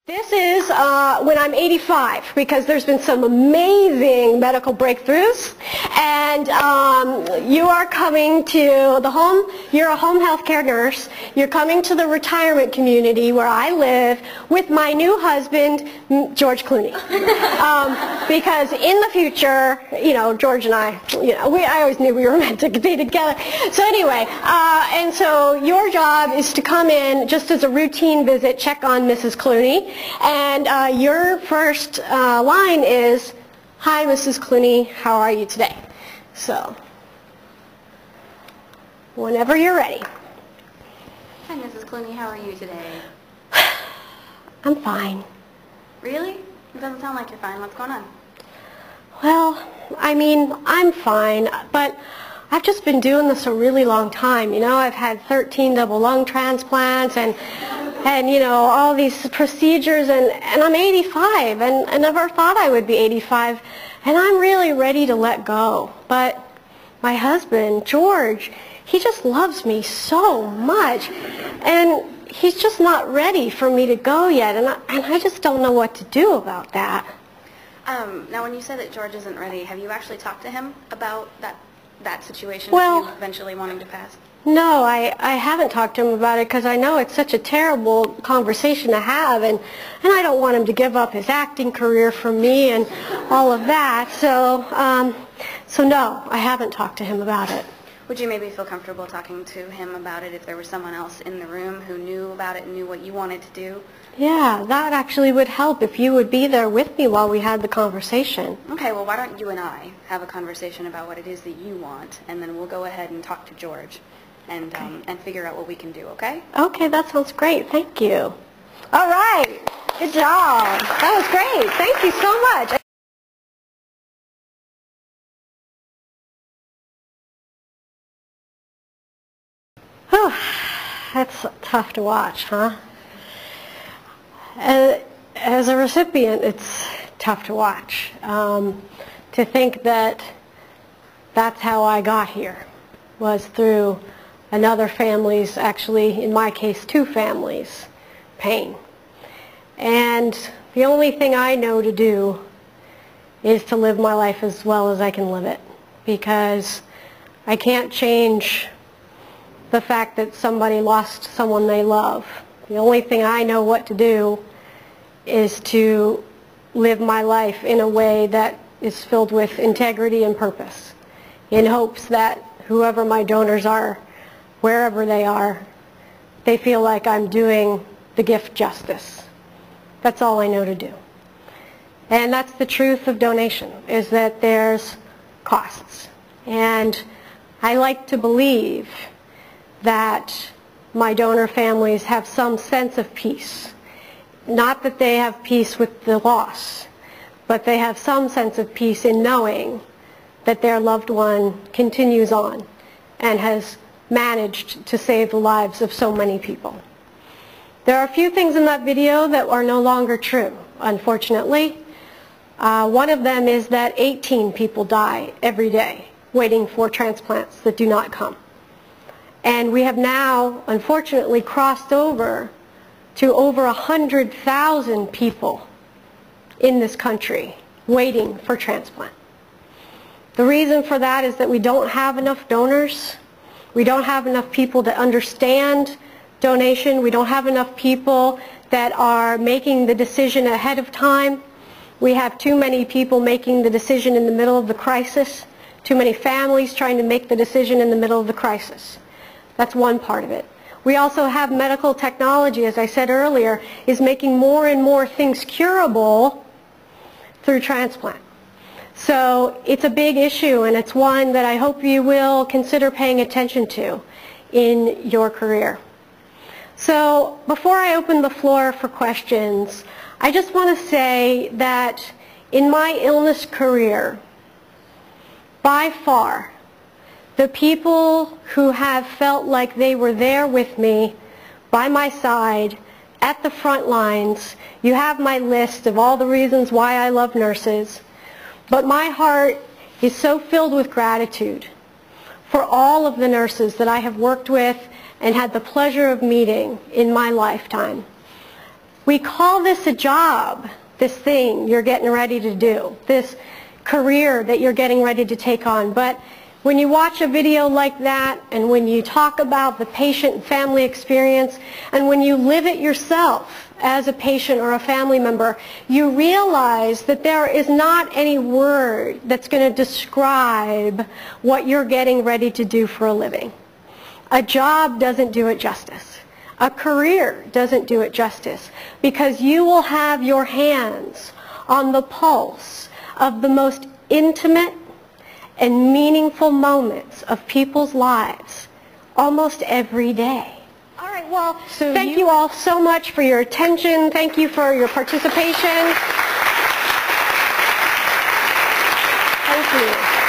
This is when I'm 85, because there's been some amazing medical breakthroughs, and you are coming to the home, you're a home health care nurse, you're coming to the retirement community where I live with my new husband, George Clooney. Because in the future, you know, George and I always knew we were meant to be together. So anyway, and so your job is to come in just as a routine visit, check on Mrs. Clooney. And your first line is, "Hi, Mrs. Clooney, how are you today?" So, whenever you're ready. Hi, Mrs. Clooney, how are you today? I'm fine. Really? It doesn't sound like you're fine. What's going on? Well, I mean, I'm fine, but I've just been doing this a really long time. You know, I've had 13 double lung transplants and you know, all these procedures, and I'm 85, and I never thought I would be 85, and I'm really ready to let go. But my husband, George, he just loves me so much, and he's just not ready for me to go yet, and I just don't know what to do about that. Now when you say that George isn't ready, have you actually talked to him about that situation, well, of you eventually wanting to pass? No, I haven't talked to him about it because I know it's such a terrible conversation to have, and I don't want him to give up his acting career for me and all of that. So, so no, I haven't talked to him about it. Would you maybe feel comfortable talking to him about it if there was someone else in the room who knew about it and knew what you wanted to do? Yeah, that actually would help if you would be there with me while we had the conversation. Okay, well, why don't you and I have a conversation about what it is that you want, and then we'll go ahead and talk to George. And figure out what we can do, okay? Okay, that sounds great. Thank you. All right. Good job. That was great. Thank you so much. Whew, that's tough to watch, huh? As a recipient, it's tough to watch. To think that that's how I got here, was through another family's, actually in my case 2 families, pain. And the only thing I know to do is to live my life as well as I can live it, because I can't change the fact that somebody lost someone they love. The only thing I know what to do is to live my life in a way that is filled with integrity and purpose, in hopes that whoever my donors are, wherever they are, they feel like I'm doing the gift justice. That's all I know to do. And that's the truth of donation, is that there's costs. And I like to believe that my donor families have some sense of peace. Not that they have peace with the loss, but they have some sense of peace in knowing that their loved one continues on and has managed to save the lives of so many people. There are a few things in that video that are no longer true, unfortunately. One of them is that 18 people die every day waiting for transplants that do not come. And we have now, unfortunately, crossed over to over 100,000 people in this country waiting for transplant. The reason for that is that we don't have enough donors. We don't have enough people that understand donation. We don't have enough people that are making the decision ahead of time. We have too many people making the decision in the middle of the crisis. Too many families trying to make the decision in the middle of the crisis. That's one part of it. We also have medical technology, as I said earlier, is making more and more things curable through transplant. So it's a big issue, and it's one that I hope you will consider paying attention to in your career. So before I open the floor for questions, I just want to say that in my illness career, by far, the people who have felt like they were there with me, by my side, at the front lines, you have my list of all the reasons why I love nurses, but my heart is so filled with gratitude for all of the nurses that I have worked with and had the pleasure of meeting in my lifetime. We call this a job, this thing you're getting ready to do, this career that you're getting ready to take on. But when you watch a video like that, and when you talk about the patient and family experience, and when you live it yourself as a patient or a family member, you realize that there is not any word that's going to describe what you're getting ready to do for a living. A job doesn't do it justice. A career doesn't do it justice, because you will have your hands on the pulse of the most intimate and meaningful moments of people's lives almost every day. All right, well, thank you all so much for your attention. Thank you for your participation. Thank you.